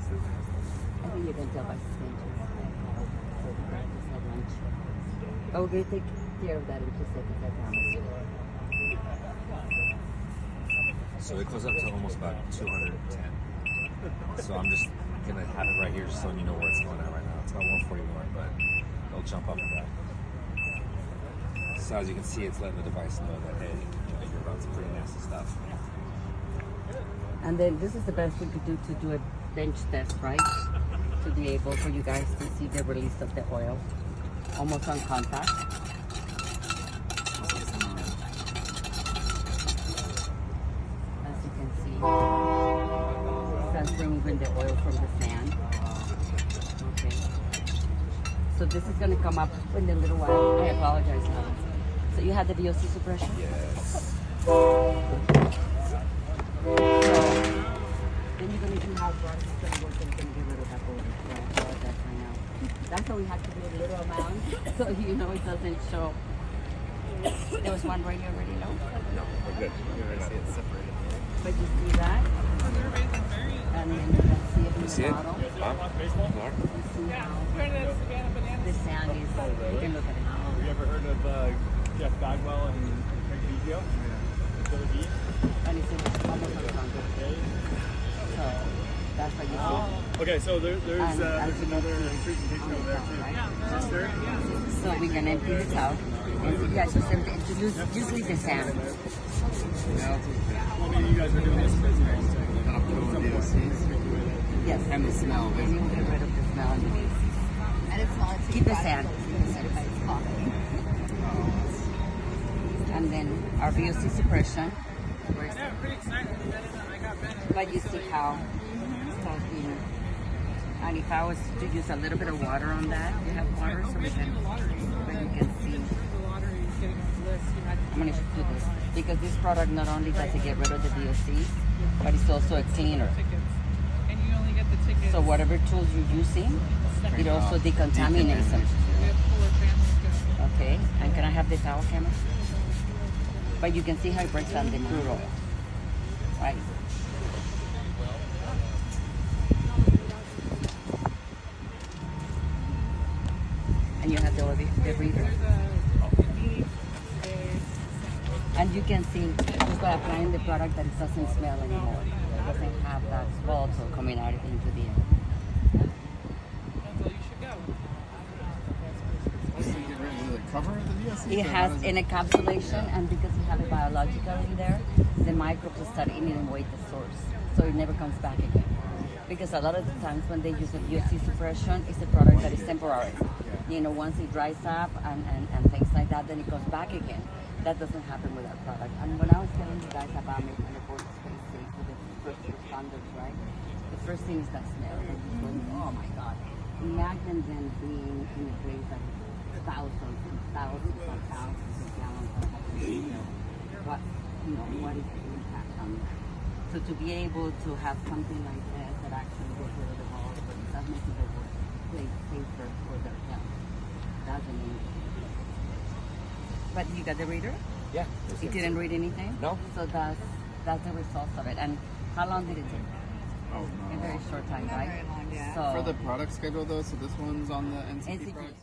I think you can tell by stages. So we got this at lunch. But we're going to take care of that in 2 seconds, I promise you. So it goes up to almost about 210. So I'm just going to have it right here just so you know where it's going at right now. It's about 141, but it'll jump up and down. So as you can see, it's letting the device know that, hey, you're about some pretty nasty stuff. And then this is the best we could do to do a bench test, right? To be able for you guys to see the release of the oil. Almost on contact. As you can see, that's removing the oil from the sand. Okay. So this is going to come up in a little while. I apologize, Helen. So you had the VOC suppression? Yes. So then you're going to do how broad it's going to work and get rid of that oil. So I apologize right now. That's why we have to do a little amount so you know it doesn't show. There was one right here already, no? No, we're good. You already see it separated. But you see that? And then you can see it in You the see it? bottle. Huh? You see how the sand is, you can look at it. Have you ever heard of Jeff Bagwell and Craig Biggio? And it's almost on contact. So that's what you see. Okay, so there's another presentation over there too. Right? Yes, sir. So we can empty this out. And yeah, just leave the sand. Well, maybe you guys are doing this business. Yes. And the smell. And you get rid of the smell and the taste. And it's not Keep the sand. And then our VOC suppression. Yeah, I'm pretty excited. I got better. But you see how it's being. And if I was to use a little bit of water on that, you have water, so we can, but you can see. I'm going to do this because this product not only does it get rid of the VOCs, but it's also a cleaner. And you only get the tickets. So whatever tools you're using, it also decontaminates them. Okay, and can I have the towel camera? But you can see how it breaks down the crude oil, right? And you have the reader. And you can see just by applying the product that it doesn't smell anymore. It doesn't have that volatile coming out into the air. That's all you should go. So you get rid of the cover of the VOC? It has an encapsulation, and because you have a biological in there, the microbes will start eating away the source, so it never comes back again. Because a lot of the times when they use a VOC suppression, it's a product that is temporary. You know, once it dries up and things like that, then it goes back again. That doesn't happen with our product. And when I was telling you guys about making the board space safe with the first responders, right? The first thing is that smell. And you go, oh my God. Imagine them being in a place that is thousands and thousands of gallons of water. What is the impact on that? So to be able to have something like this that actually gets rid of the whole, that makes the place safer for their health. That's amazing. But you got the reader? Yeah. You didn't read anything? No. So that's the results of it. And how long did it take? Oh, A no. very short time, Not right? very long, yeah. So For the product schedule though, so this one's on the NCT NCT. product